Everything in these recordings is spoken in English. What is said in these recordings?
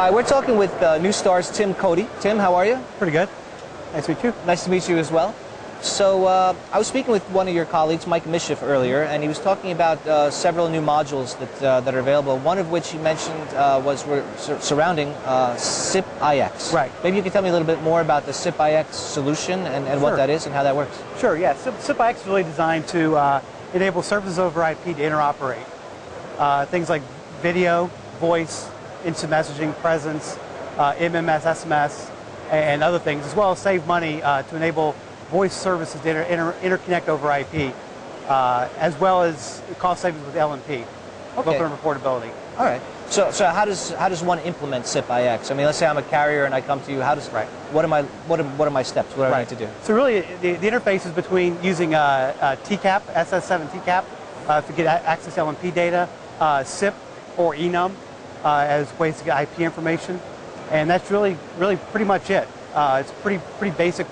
Hi, we're talking with NeuStar's Tim Cody. Tim, how are you? Pretty good. Nice to meet you. Nice to meet you as well. So I was speaking with one of your colleagues, Mike Mischief, earlier, and he was talking about several new modules that are available, one of which he mentioned was surrounding SIPix. Right. Maybe you could tell me a little bit more about the SIPix solution and Sure. what that is and how that works. Sure, yeah. SIPix is really designed to enable services over IP to interoperate. Things like video, voice, instant messaging, presence, MMS, SMS, and other things, as well as save money to enable voice services to interconnect over IP, as well as cost savings with LNP, Okay. local reportability. All right. So how does one implement SIPix? I mean, let's say I'm a carrier and I come to you. How does Right. What are my steps? What do I need to do? So really, the interface is between using TCAP, SS7 TCAP, to get access to LNP data, SIP or enum as ways to get IP information, and that's really pretty much it. It's a pretty basic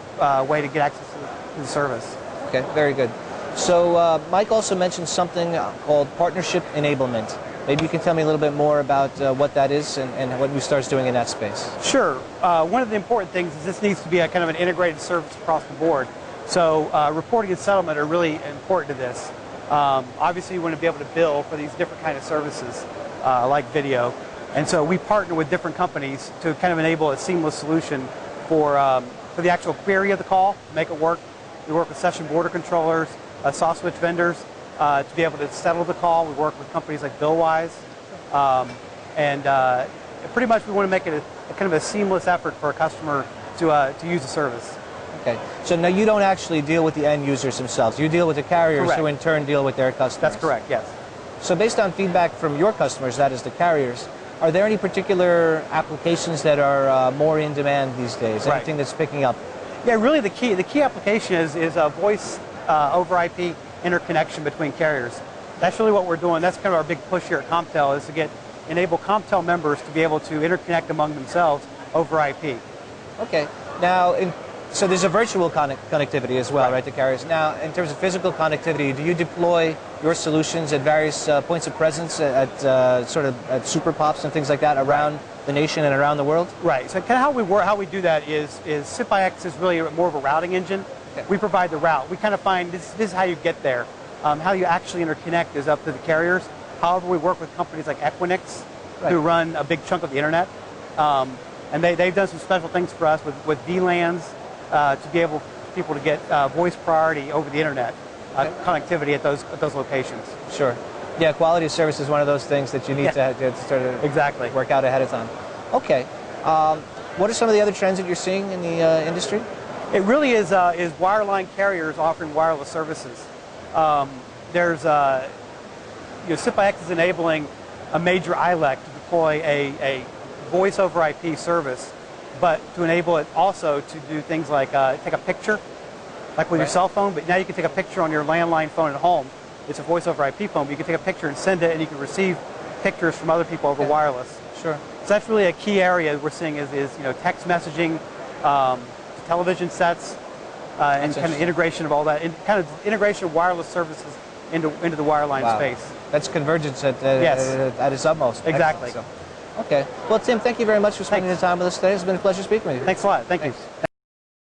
way to get access to the service. Okay, very good. So Mike also mentioned something called partnership enablement. Maybe you can tell me a little bit more about what that is and what NeuStar's doing in that space. Sure. One of the important things is this needs to be a kind of an integrated service across the board. So reporting and settlement are really important to this. Obviously, you want to be able to bill for these different kind of services like video. And so we partner with different companies to kind of enable a seamless solution for the actual query of the call, make it work. We work with session border controllers, soft switch vendors to be able to settle the call. We work with companies like Billwise. And pretty much we want to make it a kind of a seamless effort for a customer to use the service. Okay. So now you don't actually deal with the end users themselves. You deal with the carriers Correct. who in turn deal with their customers. That's correct, yes. So based on feedback from your customers, that is the carriers, are there any particular applications that are more in demand these days? Right. Anything that's picking up? Yeah, really the key application is a voice over IP interconnection between carriers. That's really what we're doing. That's kind of our big push here at CompTel, is to enable CompTel members to be able to interconnect among themselves over IP. Okay. Now, so there's a virtual connectivity as well, right, to carriers. Now, in terms of physical connectivity, do you deploy your solutions at various points of presence at sort of at super pops and things like that around the nation and around the world? Right. So kind of how we do that is SIPix is really more of a routing engine. Okay. We provide the route. We kind of find this is how you get there. How you actually interconnect is up to the carriers. However, we work with companies like Equinix, who run a big chunk of the internet, and they've done some special things for us with VLANs to be able for people to get voice priority over the internet connectivity at those locations. Sure. Yeah, quality of service is one of those things that you need to sort of work out ahead of time. Okay. What are some of the other trends that you're seeing in the industry? It really is wireline carriers offering wireless services. There's SIPix is enabling a major ILEC to deploy a voice over IP service, but to enable it also to do things like take a picture, like with your cell phone, but now you can take a picture on your landline phone at home. It's a voice over IP phone, but you can take a picture and send it, and you can receive pictures from other people over wireless. Sure. So that's really a key area we're seeing is text messaging, television sets, and kind of integration of all that, and kind of integration of wireless services into the wireline space. That's convergence at its utmost. Exactly. Okay. Well, Tim, thank you very much for spending the time with us today. It's been a pleasure speaking with you. Thanks a lot. Thank you.